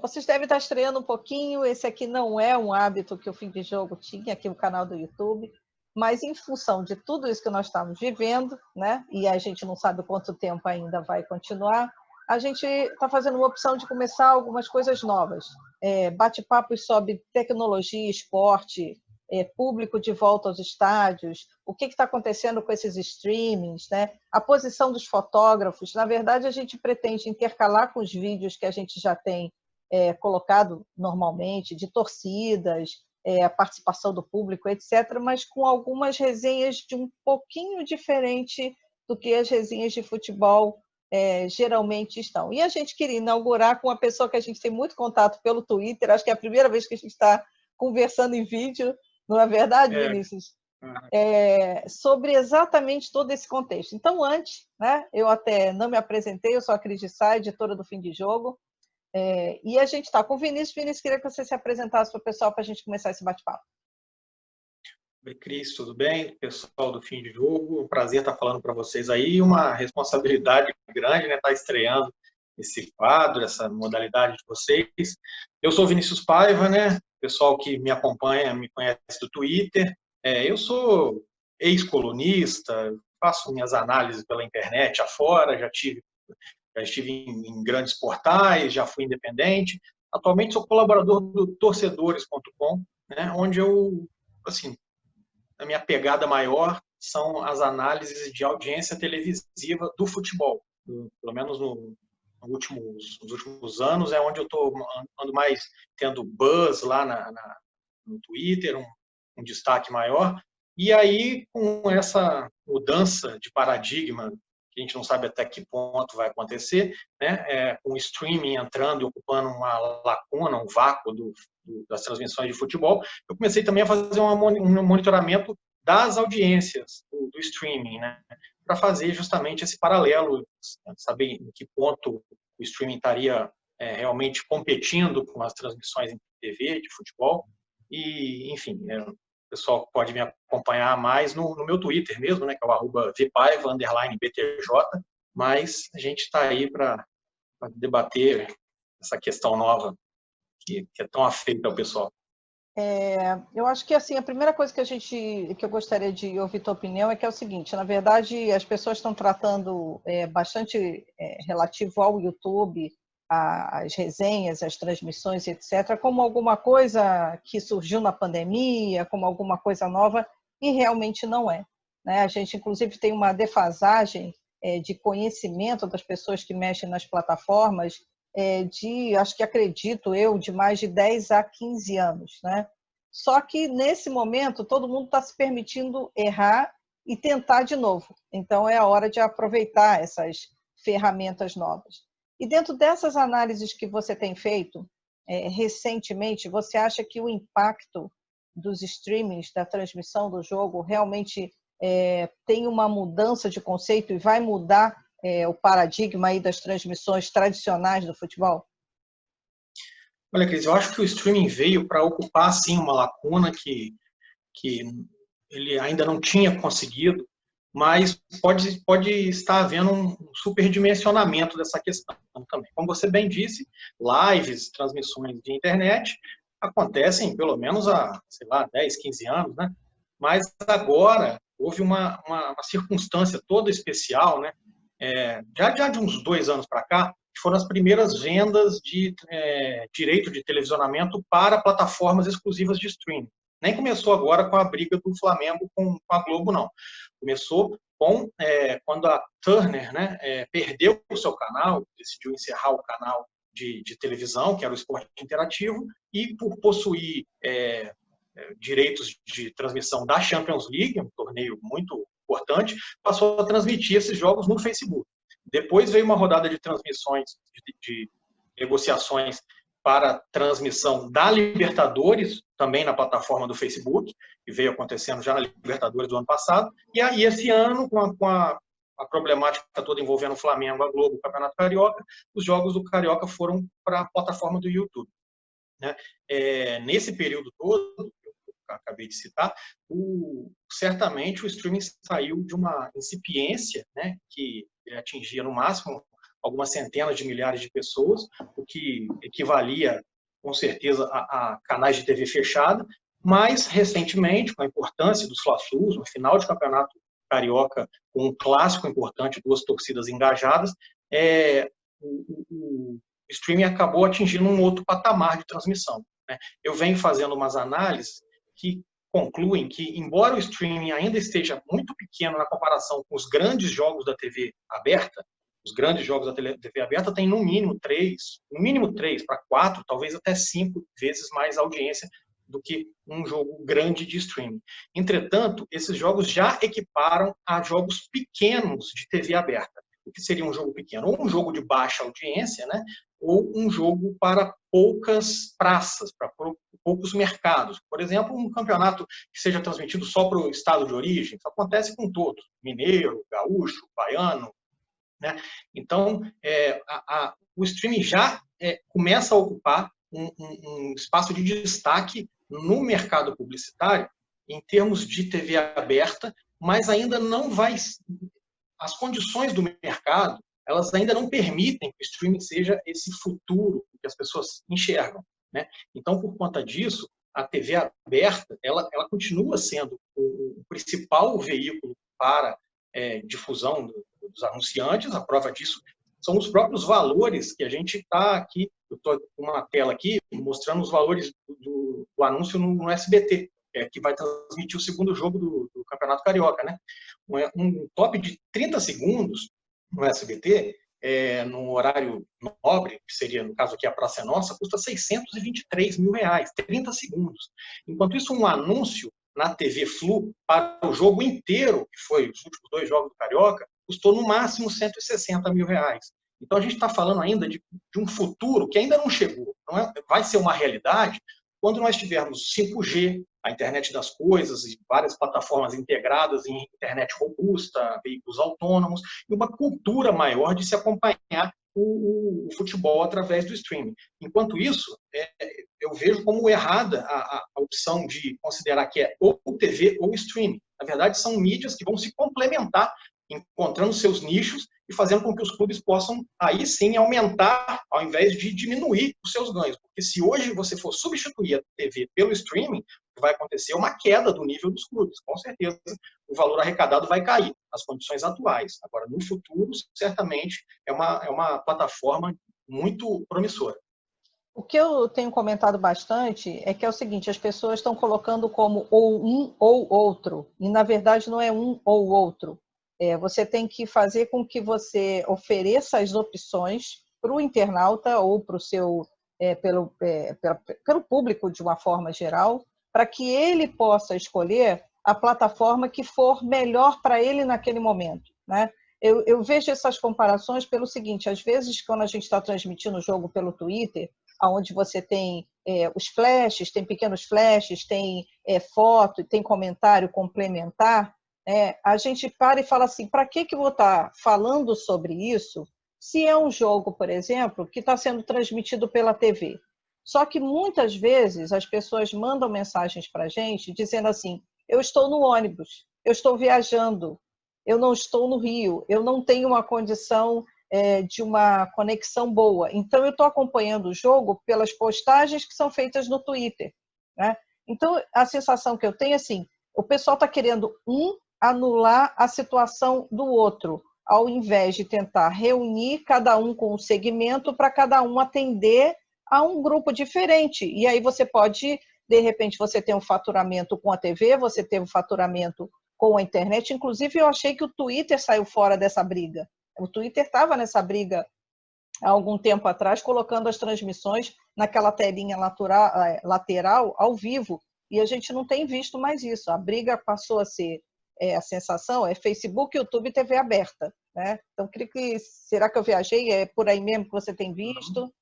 vocês devem estar estreando um pouquinho. Esse aqui não é um hábito que o Fim de Jogo tinha aqui no canal do YouTube, mas em função de tudo isso que nós estamos vivendo, né, e a gente não sabe quanto tempo ainda vai continuar, a gente está fazendo uma opção de começar algumas coisas novas. Bate-papos sobre tecnologia, esporte, público de volta aos estádios, o que está acontecendo com esses streamings, né? A posição dos fotógrafos. Na verdade, a gente pretende intercalar com os vídeos que a gente já tem colocado normalmente, de torcidas, a participação do público, etc., mas com algumas resenhas de um pouquinho diferente do que as resenhas de futebol geralmente estão. E a gente queria inaugurar com uma pessoa que a gente tem muito contato pelo Twitter, acho que é a primeira vez que a gente está conversando em vídeo, não é verdade, Vinícius? Sobre exatamente todo esse contexto. Então, antes, né, eu até não me apresentei, eu sou a Cris de Sá, editora do Fim de Jogo, e a gente está com o Vinícius. Vinícius, queria que você se apresentasse para o pessoal para a gente começar esse bate-papo. Oi, Cris, tudo bem? Pessoal do Fim de Jogo, um prazer estar falando para vocês aí, uma responsabilidade grande, né, estar estreando esse quadro, essa modalidade de vocês. Eu sou Vinícius Paiva, né? O pessoal que me acompanha, me conhece do Twitter. Eu sou ex-colunista, faço minhas análises pela internet afora, já estive em grandes portais, já fui independente. Atualmente sou colaborador do torcedores.com, né, onde eu, assim, a minha pegada maior são as análises de audiência televisiva do futebol. Pelo menos nos últimos anos é onde eu ando mais tendo buzz lá no Twitter, um destaque maior. E aí, com essa mudança de paradigma, que a gente não sabe até que ponto vai acontecer, né, com o streaming entrando e ocupando uma lacuna, um vácuo das transmissões de futebol, eu comecei também a fazer um monitoramento das audiências do streaming, né, para fazer justamente esse paralelo, saber em que ponto o streaming estaria realmente competindo com as transmissões em TV de futebol. E, enfim, o pessoal pode me acompanhar mais no meu Twitter mesmo, né, que é o @vpaiva_btj, mas a gente está aí para debater essa questão nova que é tão afeita ao pessoal. Eu acho que assim, a primeira coisa que eu gostaria de ouvir tua opinião é que é o seguinte: na verdade, as pessoas estão tratando bastante relativo ao YouTube, as resenhas, as transmissões, etc., como alguma coisa que surgiu na pandemia, como alguma coisa nova, e realmente não é, né? A gente, inclusive, tem uma defasagem de conhecimento das pessoas que mexem nas plataformas, acho que acredito eu, de mais de 10 a 15 anos, né? Só que, nesse momento, todo mundo está se permitindo errar e tentar de novo. Então, é a hora de aproveitar essas ferramentas novas. E dentro dessas análises que você tem feito recentemente, você acha que o impacto dos streamings, da transmissão do jogo, realmente tem uma mudança de conceito e vai mudar o paradigma aí das transmissões tradicionais do futebol? Olha, Cris, eu acho que o streaming veio para ocupar, sim, uma lacuna que ele ainda não tinha conseguido, mas pode estar havendo um superdimensionamento dessa questão também. Como você bem disse, lives, transmissões de internet acontecem pelo menos há, sei lá, 10, 15 anos, né? Mas agora houve uma circunstância toda especial, né? Já de uns 2 anos para cá, que foram as primeiras vendas de direito de televisionamento para plataformas exclusivas de streaming. Nem começou agora com a briga do Flamengo com a Globo, não. Começou quando a Turner, né, perdeu o seu canal, decidiu encerrar o canal de televisão, que era o Esporte Interativo, e por possuir direitos de transmissão da Champions League, um torneio muito importante, passou a transmitir esses jogos no Facebook. Depois veio uma rodada de transmissões, de negociações para transmissão da Libertadores, também na plataforma do Facebook, que veio acontecendo já na Libertadores do ano passado, e aí esse ano, com a problemática toda envolvendo o Flamengo, a Globo, o Campeonato Carioca, os jogos do Carioca foram para a plataforma do YouTube, né? Nesse período todo, acabei de citar, certamente o streaming saiu de uma incipiência, né, que ele atingia no máximo algumas centenas de milhares de pessoas, o que equivalia, com certeza, a canais de TV fechada, mas, recentemente, com a importância dos Fla-Flus, no final de campeonato carioca, com um clássico importante, duas torcidas engajadas, o streaming acabou atingindo um outro patamar de transmissão, né? Eu venho fazendo umas análises que concluem que, embora o streaming ainda esteja muito pequeno na comparação com os grandes jogos da TV aberta, os grandes jogos da TV aberta têm no mínimo 3 para 4, talvez até 5 vezes mais audiência do que um jogo grande de streaming. Entretanto, esses jogos já equiparam a jogos pequenos de TV aberta. O que seria um jogo pequeno? Ou um jogo de baixa audiência, né? Ou um jogo para poucas praças, para poucos mercados. Por exemplo, um campeonato que seja transmitido só para o estado de origem. Isso acontece com todos: mineiro, gaúcho, baiano, né? Então, o streaming já começa a ocupar um espaço de destaque no mercado publicitário em termos de TV aberta, mas ainda não vai... As condições do mercado, elas ainda não permitem que o streaming seja esse futuro que as pessoas enxergam, né? Então, por conta disso, a TV aberta, ela continua sendo o principal veículo para difusão dos anunciantes. A prova disso são os próprios valores que a gente está aqui. Eu estou com uma tela aqui mostrando os valores do anúncio no SBT, que vai transmitir o segundo jogo do Campeonato Carioca, né? Um top de 30 segundos no SBT, no horário nobre, que seria, no caso aqui, a Praça é Nossa, custa R$623 mil, 30 segundos. Enquanto isso, um anúncio na TV Flu para o jogo inteiro, que foi os últimos 2 jogos do Carioca, custou no máximo R$160 mil. Então, a gente está falando ainda de um futuro que ainda não chegou. Vai ser uma realidade quando nós tivermos 5G, a internet das coisas, e várias plataformas integradas em internet robusta, veículos autônomos, e uma cultura maior de se acompanhar o futebol através do streaming. Enquanto isso, eu vejo como errada a opção de considerar que é ou TV ou streaming. Na verdade, são mídias que vão se complementar, encontrando seus nichos e fazendo com que os clubes possam, aí sim, aumentar, ao invés de diminuir os seus ganhos. Porque se hoje você for substituir a TV pelo streaming, vai acontecer uma queda do nível dos clubes. Com certeza, o valor arrecadado vai cair nas condições atuais. Agora, no futuro, certamente, é uma plataforma muito promissora. O que eu tenho comentado bastante é que é o seguinte: as pessoas estão colocando como ou um ou outro, e na verdade não é um ou outro. Você tem que fazer com que você ofereça as opções para o internauta ou para o seu, pelo público de uma forma geral, para que ele possa escolher a plataforma que for melhor para ele naquele momento, né? Eu vejo essas comparações pelo seguinte: às vezes, quando a gente está transmitindo o jogo pelo Twitter, onde você tem os flashes, tem pequenos flashes, tem foto, tem comentário complementar, a gente para e fala assim: para que eu vou estar falando sobre isso se é um jogo, por exemplo, que está sendo transmitido pela TV? Só que muitas vezes as pessoas mandam mensagens para a gente dizendo assim: eu estou no ônibus, eu estou viajando, eu não estou no Rio, eu não tenho uma condição de uma conexão boa. Então, eu estou acompanhando o jogo pelas postagens que são feitas no Twitter, né? Então, a sensação que eu tenho é assim: o pessoal está querendo anular a situação do outro, ao invés de tentar reunir cada um com um segmento para cada um atender a um grupo diferente. E aí você pode, de repente, você tem um faturamento com a TV, você tem um faturamento com a internet. Inclusive, eu achei que o Twitter saiu fora dessa briga. O Twitter estava nessa briga há algum tempo atrás, colocando as transmissões naquela telinha lateral, ao vivo, e a gente não tem visto mais isso. A briga passou a ser, a sensação é Facebook, YouTube e TV aberta, né? Então, será que eu viajei? É por aí mesmo que você tem visto?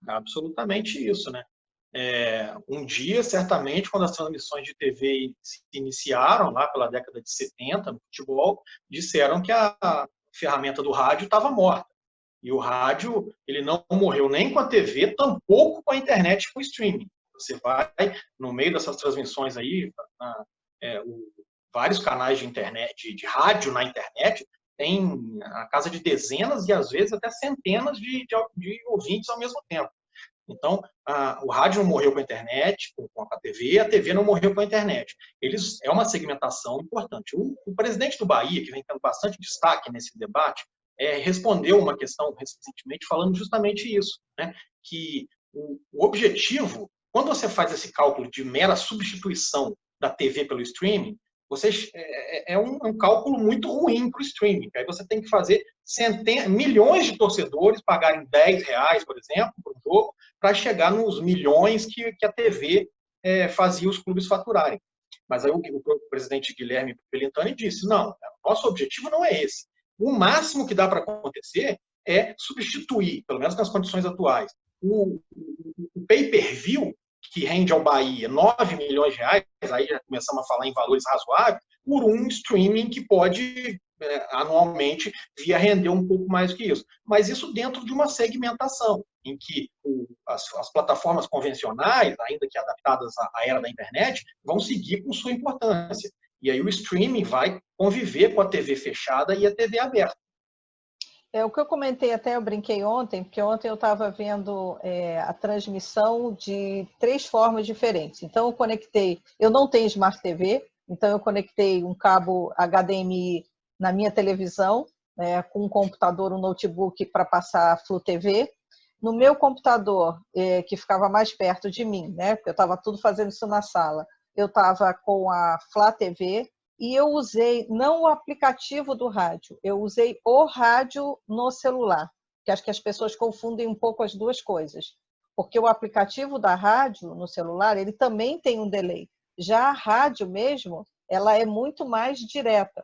Absolutamente isso, né? Um dia, certamente, quando as transmissões de TV se iniciaram, lá pela década de 70, no futebol, disseram que a ferramenta do rádio estava morta. E o rádio, ele não morreu nem com a TV, tampouco com a internet e com o streaming. Você vai, no meio dessas transmissões aí, vários canais de internet, de rádio na internet, tem a casa de dezenas e às vezes até centenas de ouvintes ao mesmo tempo. Então, o rádio não morreu com a internet, com a TV não morreu com a internet. É uma segmentação importante. O presidente do Bahia, que vem tendo bastante destaque nesse debate, respondeu uma questão recentemente falando justamente isso, né? Que o objetivo, quando você faz esse cálculo de mera substituição da TV pelo streaming, é um cálculo muito ruim para o streaming. Aí você tem que fazer milhões de torcedores pagarem R$10, por exemplo, por um jogo, para chegar nos milhões que a TV fazia os clubes faturarem. Mas aí o presidente Guilherme Pelintani disse, não, nosso objetivo não é esse. O máximo que dá para acontecer é substituir, pelo menos nas condições atuais, o pay-per-view, que rende ao Bahia 9 milhões de reais, aí já começamos a falar em valores razoáveis, por um streaming que pode, anualmente, vir a render um pouco mais do que isso. Mas isso dentro de uma segmentação, em que as plataformas convencionais, ainda que adaptadas à era da internet, vão seguir com sua importância. E aí o streaming vai conviver com a TV fechada e a TV aberta. O que eu comentei até, eu brinquei ontem, porque ontem eu estava vendo a transmissão de 3 formas diferentes. Então, eu não tenho Smart TV, então eu conectei um cabo HDMI na minha televisão, com um computador, um notebook para passar Flu TV. No meu computador, que ficava mais perto de mim, né, porque eu estava tudo fazendo isso na sala, eu estava com a Flá TV, e eu usei, não o aplicativo do rádio, eu usei o rádio no celular, que acho que as pessoas confundem um pouco as duas coisas, porque o aplicativo da rádio no celular, ele também tem um delay. Já a rádio mesmo, ela é muito mais direta.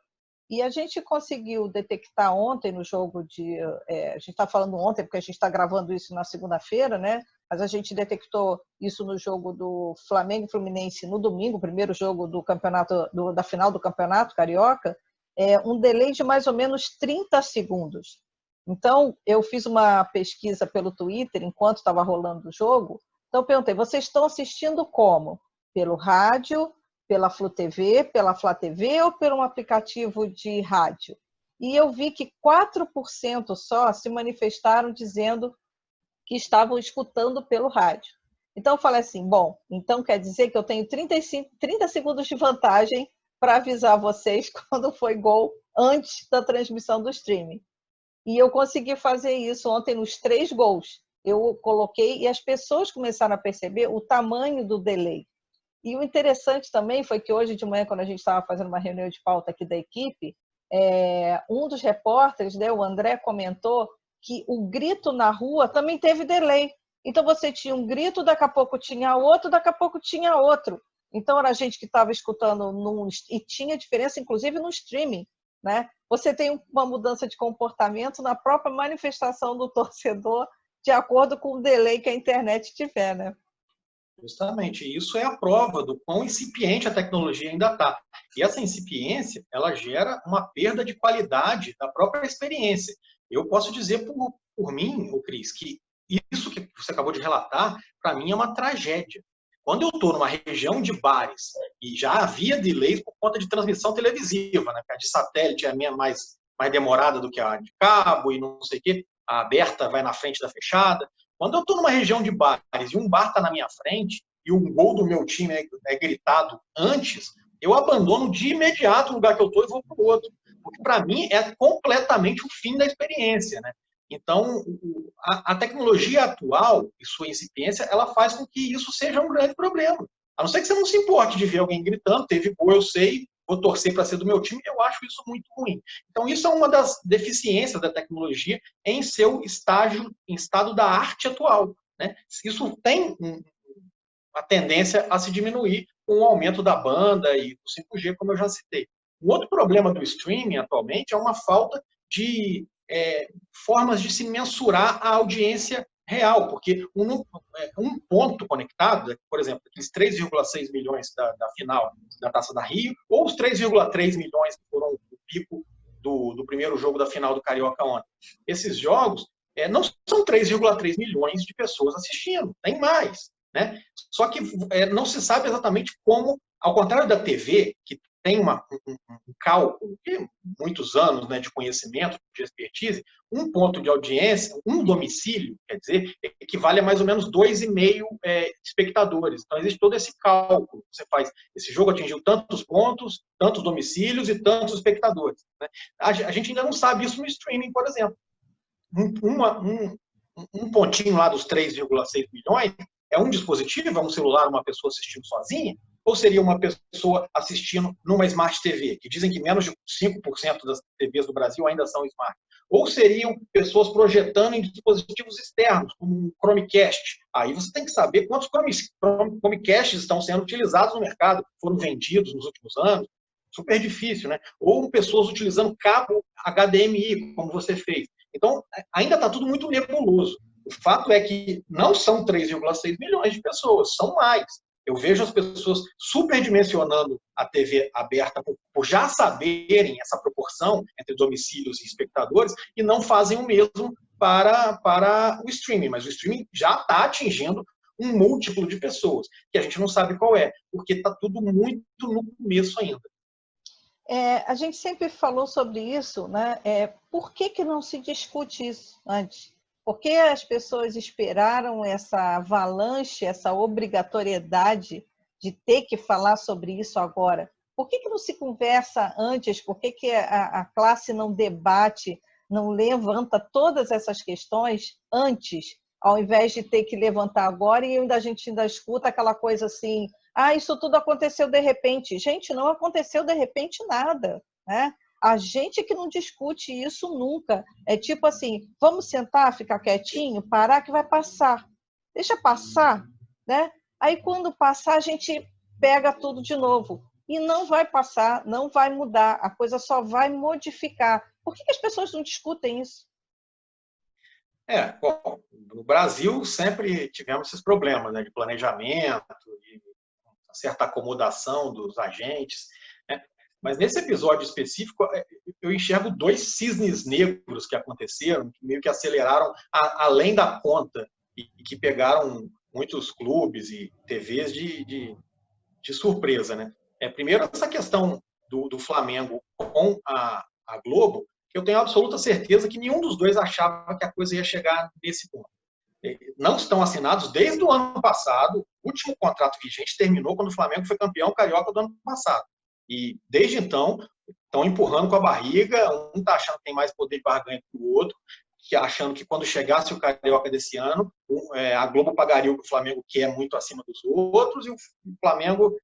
E a gente conseguiu detectar ontem no jogo a gente está falando ontem, porque a gente está gravando isso na segunda-feira, né? Mas a gente detectou isso no jogo do Flamengo e Fluminense no domingo, o primeiro jogo do campeonato, da final do Campeonato Carioca, um delay de mais ou menos 30 segundos. Então, eu fiz uma pesquisa pelo Twitter, enquanto estava rolando o jogo. Então, eu perguntei, vocês estão assistindo como? Pelo rádio, pela Flu TV, pela Flá TV ou por um aplicativo de rádio? E eu vi que 4% só se manifestaram dizendo que estavam escutando pelo rádio. Então, eu falei assim, bom, então quer dizer que eu tenho 30 segundos de vantagem para avisar vocês quando foi gol antes da transmissão do streaming. E eu consegui fazer isso ontem nos 3 gols. Eu coloquei e as pessoas começaram a perceber o tamanho do delay. E o interessante também foi que hoje de manhã, quando a gente estava fazendo uma reunião de pauta aqui da equipe, um dos repórteres, né, o André, comentou que o grito na rua também teve delay. Então, você tinha um grito, daqui a pouco tinha outro, daqui a pouco tinha outro. Então, era gente que estava escutando, e tinha diferença, inclusive, no streaming, né? Você tem uma mudança de comportamento na própria manifestação do torcedor, de acordo com o delay que a internet tiver, né? Justamente, isso é a prova do quão incipiente a tecnologia ainda está. E essa incipiência, ela gera uma perda de qualidade da própria experiência. Eu posso dizer por mim, Cris, que isso que você acabou de relatar, para mim é uma tragédia. Quando eu estou numa região de bares, e já havia delays por conta de transmissão televisiva, né? A de satélite é a minha mais demorada do que a de cabo, e não sei o quê, a aberta vai na frente da fechada. Quando eu estou numa região de bares e um bar está na minha frente e um gol do meu time é gritado antes, eu abandono de imediato o lugar que eu estou e vou para o outro. Porque, para mim, é completamente o fim da experiência, né? Então, a tecnologia atual e sua incipiência, ela faz com que isso seja um grande problema. A não ser que você não se importe de ver alguém gritando, teve gol, eu sei, vou torcer para ser do meu time, eu acho isso muito ruim. Então, isso é uma das deficiências da tecnologia em seu estado da arte atual, né? Isso tem a tendência a se diminuir com o aumento da banda e do 5G, como eu já citei. Um outro problema do streaming atualmente é uma falta de formas de se mensurar a audiência real, porque um ponto conectado, por exemplo, aqueles 3,6 milhões da final da Taça da Rio, ou os 3,3 milhões que foram o pico do primeiro jogo da final do Carioca ontem. Esses jogos não são 3,3 milhões de pessoas assistindo, tem mais, né? Só que não se sabe exatamente como, ao contrário da TV, que tem um cálculo, muitos anos, né, de conhecimento, de expertise, um ponto de audiência, um domicílio, quer dizer, equivale a mais ou menos 2,5 espectadores. Então, existe todo esse cálculo. Você faz, esse jogo atingiu tantos pontos, tantos domicílios e tantos espectadores, né? A gente ainda não sabe isso no streaming, por exemplo. Um pontinho lá dos 3,6 milhões é um dispositivo, é um celular, uma pessoa assistindo sozinha, ou seria uma pessoa assistindo numa Smart TV, que dizem que menos de 5% das TVs do Brasil ainda são Smart. Ou seriam pessoas projetando em dispositivos externos, como um Chromecast. Aí você tem que saber quantos Chromecasts estão sendo utilizados no mercado, foram vendidos nos últimos anos. Super difícil, né? Ou pessoas utilizando cabo HDMI, como você fez. Então, ainda está tudo muito nebuloso. O fato é que não são 3,6 milhões de pessoas, são mais. Eu vejo as pessoas superdimensionando a TV aberta por já saberem essa proporção entre domicílios e espectadores e não fazem o mesmo para o streaming. Mas o streaming já está atingindo um múltiplo de pessoas, que a gente não sabe qual é, porque está tudo muito no começo ainda. A gente sempre falou sobre isso, né? Por que não se discute isso antes? Por que as pessoas esperaram essa avalanche, essa obrigatoriedade de ter que falar sobre isso agora? Por que não se conversa antes? Por que a classe não debate, não levanta todas essas questões antes, ao invés de ter que levantar agora e a gente ainda escuta aquela coisa assim, isso tudo aconteceu de repente. Gente, não aconteceu de repente nada, né? A gente que não discute isso nunca. É tipo assim, vamos sentar, ficar quietinho, parar que vai passar. Deixa passar, né? Aí quando passar, a gente pega tudo de novo. E não vai passar, não vai mudar, a coisa só vai modificar. Por que as pessoas não discutem isso? Bom, no Brasil sempre tivemos esses problemas, né, de planejamento, de certa acomodação dos agentes, né? Mas nesse episódio específico, eu enxergo 2 cisnes negros que aconteceram, que meio que aceleraram além da conta e que pegaram muitos clubes e TVs de surpresa, né? Primeiro, essa questão do Flamengo com a Globo, que eu tenho absoluta certeza que nenhum dos dois achava que a coisa ia chegar nesse ponto. Não estão assinados desde o ano passado. O último contrato vigente terminou quando o Flamengo foi campeão carioca do ano passado. E desde então estão empurrando com a barriga. Um está achando que tem mais poder de barganha que o outro, achando que quando chegasse o carioca desse ano, a Globo pagaria o que o Flamengo quer muito acima dos outros e o Flamengo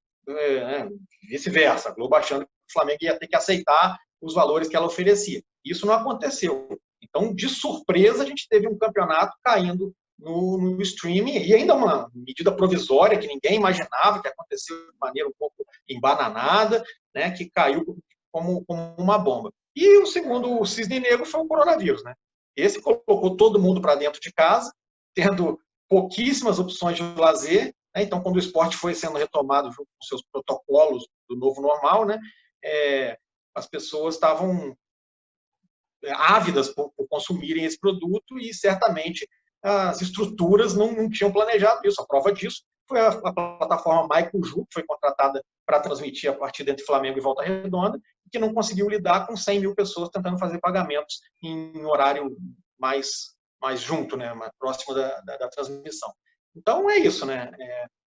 vice-versa. A Globo achando que o Flamengo ia ter que aceitar os valores que ela oferecia. Isso não aconteceu. Então, de surpresa, a gente teve um campeonato caindo no streaming, e ainda uma medida provisória que ninguém imaginava, que aconteceu de maneira um pouco embananada, né, que caiu como uma bomba. E o segundo cisne negro foi o coronavírus, né? Esse colocou todo mundo para dentro de casa, tendo pouquíssimas opções de lazer, né? Então, quando o esporte foi sendo retomado junto com seus protocolos do novo normal, né, as pessoas estavam ávidas por consumirem esse produto e certamente as estruturas não tinham planejado isso. A prova disso foi a plataforma Michael, que foi contratada para transmitir a partida entre Flamengo e Volta Redonda, que não conseguiu lidar com 100 mil pessoas tentando fazer pagamentos em horário mais junto, né, mais próximo da transmissão. Então, é isso, né?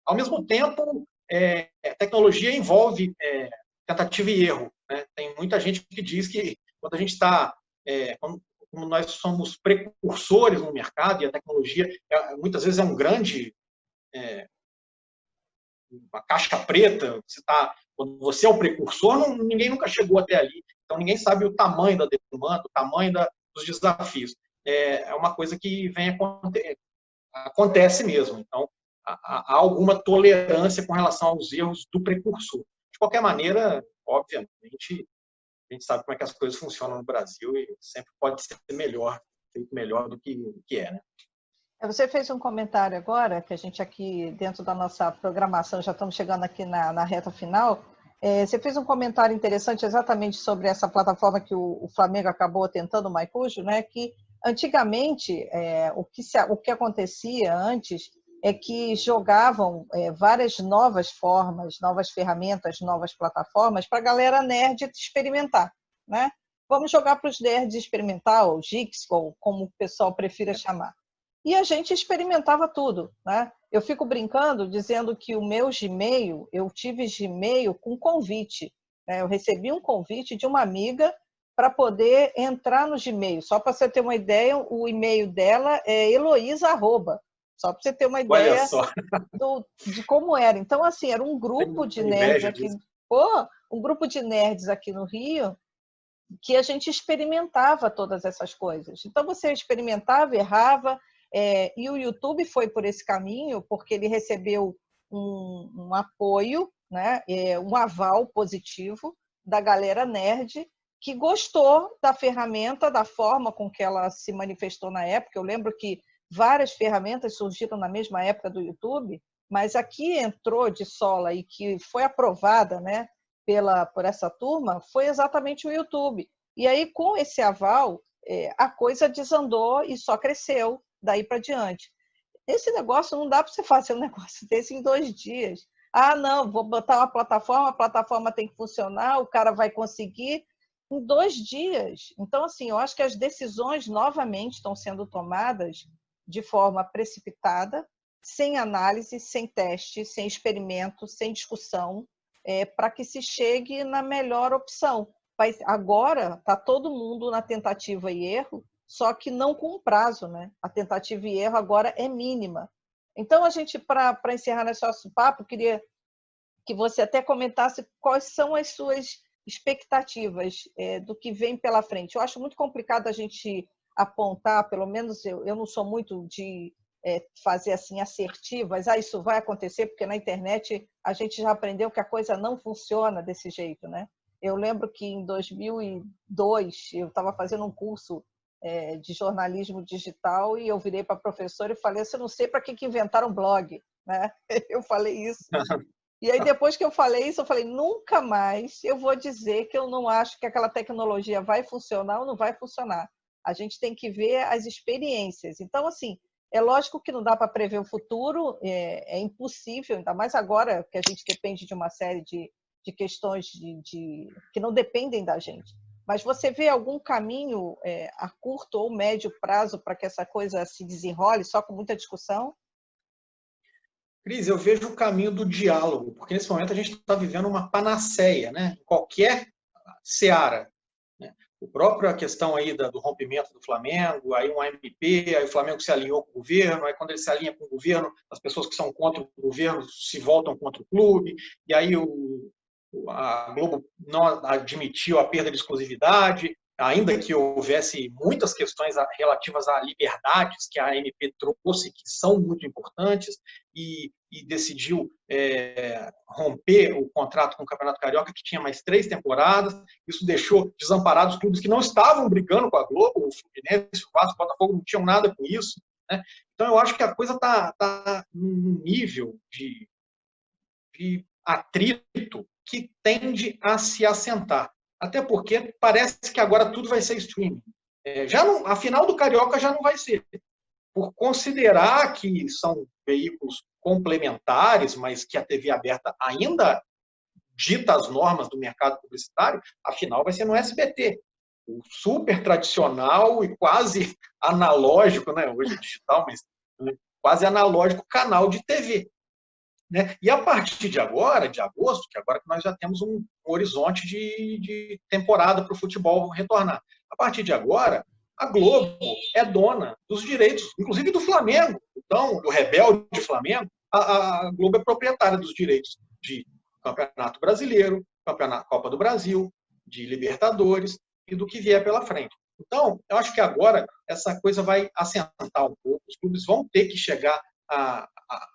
Ao mesmo tempo, a tecnologia envolve tentativa e erro, né? Tem muita gente que diz que quando a gente está como nós somos precursores no mercado, e a tecnologia muitas vezes é um grande uma caixa preta, quando você é o precursor, ninguém nunca chegou até ali, então ninguém sabe o tamanho da demanda, o tamanho dos desafios. É uma coisa que acontece mesmo, então há alguma tolerância com relação aos erros do precursor. De qualquer maneira, obviamente, a gente sabe como é que as coisas funcionam no Brasil e sempre pode ser feito melhor do que é, né? Você fez um comentário agora, que a gente aqui, dentro da nossa programação, já estamos chegando aqui na reta final. Você fez um comentário interessante exatamente sobre essa plataforma que o Flamengo acabou tentando, o Maicujo, né? Que antigamente, o que acontecia antes é que jogavam várias novas formas, novas ferramentas, novas plataformas para a galera nerd experimentar, né? Vamos jogar para os nerds experimentar, ou geeks, ou como o pessoal prefira chamar. E a gente experimentava tudo, né? Eu fico brincando, dizendo que o meu Gmail, eu tive Gmail com convite, né? Eu recebi um convite de uma amiga para poder entrar no Gmail. Só para você ter uma ideia, o e-mail dela é Heloísa @. Só para você ter uma Olha ideia só, de como era. Então, assim, era um grupo tenho de nerds inveja aqui, disso. um grupo de nerds aqui no Rio, que a gente experimentava todas essas coisas. Então, você experimentava, errava, e o YouTube foi por esse caminho, porque ele recebeu um apoio, né, um aval positivo da galera nerd, que gostou da ferramenta, da forma com que ela se manifestou na época. Eu lembro que várias ferramentas surgiram na mesma época do YouTube, mas aqui entrou de sola e que foi aprovada, né, por essa turma, foi exatamente o YouTube. E aí, com esse aval, a coisa desandou e só cresceu daí para diante. Esse negócio, não dá para você fazer um negócio desse em 2 dias. Ah, não, vou botar uma plataforma, a plataforma tem que funcionar, o cara vai conseguir em 2 dias. Então, assim, eu acho que as decisões novamente estão sendo tomadas de forma precipitada, sem análise, sem teste, sem experimento, sem discussão, para que se chegue na melhor opção. Agora está todo mundo na tentativa e erro, só que não com prazo, né? A tentativa e erro agora é mínima. Então, a gente, para encerrar nesse nosso papo, queria que você até comentasse quais são as suas expectativas do que vem pela frente. Eu acho muito complicado a gente apontar, pelo menos eu não sou muito de fazer assim assertivas, isso vai acontecer, porque na internet a gente já aprendeu que a coisa não funciona desse jeito, né? Eu lembro que em 2002 eu estava fazendo um curso de jornalismo digital e eu virei para a professora e falei assim, eu não sei para que inventaram um blog, né? Eu falei isso. E aí, depois que eu falei isso, eu falei, nunca mais eu vou dizer que eu não acho que aquela tecnologia vai funcionar ou não vai funcionar. A gente tem que ver as experiências. Então, assim, é lógico que não dá para prever o futuro, é impossível, ainda mais agora que a gente depende de uma série de questões que não dependem da gente. Mas você vê algum caminho a curto ou médio prazo para que essa coisa se desenrole só com muita discussão? Cris, eu vejo o caminho do diálogo, porque nesse momento a gente está vivendo uma panaceia, né? Em qualquer seara. Né? A própria questão aí do rompimento do Flamengo, aí um AMP, aí o Flamengo se alinhou com o governo, aí quando ele se alinha com o governo, as pessoas que são contra o governo se voltam contra o clube, e aí a Globo não admitiu a perda de exclusividade, ainda que houvesse muitas questões relativas a liberdades que a ANP trouxe, que são muito importantes, e decidiu romper o contrato com o Campeonato Carioca, que tinha mais 3 temporadas. Isso deixou desamparados clubes que não estavam brigando com a Globo, o Fluminense, o Vasco, o Botafogo não tinham nada com isso. Né? Então, eu acho que a coisa está num nível de atrito que tende a se assentar. Até porque parece que agora tudo vai ser streaming. A final do Carioca já não vai ser. Por considerar que são veículos complementares, mas que a TV aberta ainda dita as normas do mercado publicitário, a final vai ser no SBT. O super tradicional e quase analógico, né? Hoje é digital, mas quase analógico canal de TV. Né? E a partir de agora, de agosto, que agora que nós já temos um horizonte de temporada para o futebol retornar, a partir de agora, a Globo é dona dos direitos, inclusive do Flamengo, então, do rebelde Flamengo, a Globo é proprietária dos direitos de Campeonato Brasileiro, Campeonato Copa do Brasil, de Libertadores e do que vier pela frente. Então, eu acho que agora essa coisa vai assentar um pouco, os clubes vão ter que chegar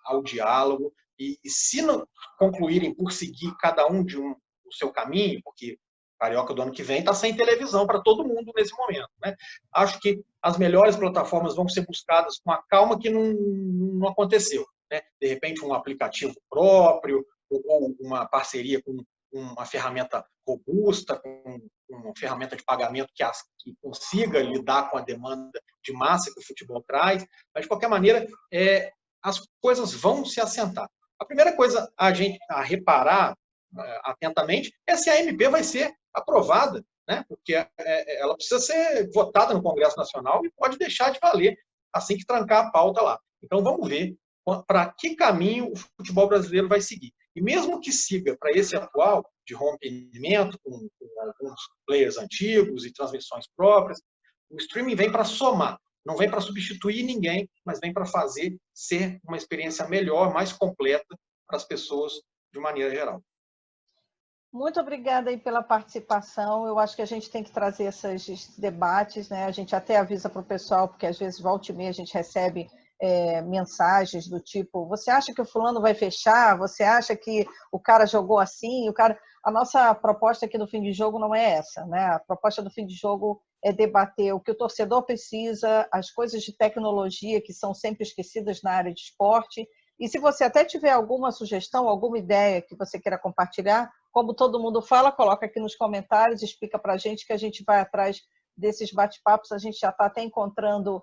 ao diálogo, e se não concluírem por seguir cada um o seu caminho, porque Carioca do ano que vem está sem televisão para todo mundo nesse momento. Né? Acho que as melhores plataformas vão ser buscadas com a calma que não aconteceu. Né? De repente, um aplicativo próprio, ou uma parceria com uma ferramenta robusta, com uma ferramenta de pagamento que consiga lidar com a demanda de massa que o futebol traz. Mas, de qualquer maneira, as coisas vão se assentar. A primeira coisa a reparar atentamente é se a MP vai ser aprovada, né? Porque ela precisa ser votada no Congresso Nacional e pode deixar de valer assim que trancar a pauta lá. Então, vamos ver para que caminho o futebol brasileiro vai seguir. E mesmo que siga para esse atual, de rompimento com alguns players antigos e transmissões próprias, o streaming vem para somar, não vem para substituir ninguém, mas vem para fazer ser uma experiência melhor, mais completa para as pessoas de maneira geral. Muito obrigada aí pela participação. Eu acho que a gente tem que trazer esses debates, né? A gente até avisa para o pessoal, porque às vezes volta e meia a gente recebe mensagens do tipo: você acha que o fulano vai fechar? Você acha que o cara jogou assim? A nossa proposta aqui no Fim de Jogo não é essa, né? A proposta do Fim de Jogo é debater o que o torcedor precisa, as coisas de tecnologia que são sempre esquecidas na área de esporte. E se você até tiver alguma sugestão, alguma ideia que você queira compartilhar, como todo mundo fala, coloca aqui nos comentários, explica para a gente que a gente vai atrás desses bate-papos. A gente já está até encontrando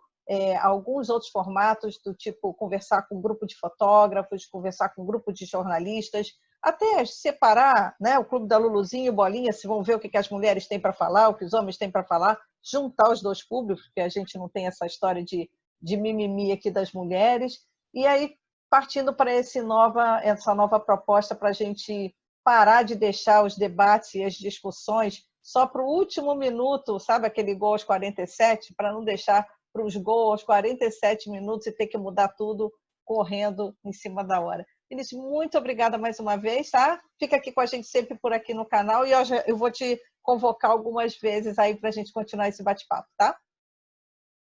alguns outros formatos, do tipo conversar com um grupo de fotógrafos, conversar com um grupo de jornalistas, até separar, né, o Clube da Luluzinha e o Bolinha, se vão ver o que as mulheres têm para falar, o que os homens têm para falar, juntar os dois públicos, porque a gente não tem essa história de mimimi aqui das mulheres. E aí, partindo para essa nova proposta para a gente parar de deixar os debates e as discussões só para o último minuto, sabe, aquele gol aos 47, para não deixar para os gols aos 47 minutos e ter que mudar tudo correndo em cima da hora. Vinícius, muito obrigada mais uma vez, tá? Fica aqui com a gente sempre por aqui no canal e eu vou te convocar algumas vezes aí para a gente continuar esse bate-papo, tá?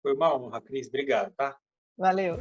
Foi uma honra, Cris. Obrigado, tá? Valeu.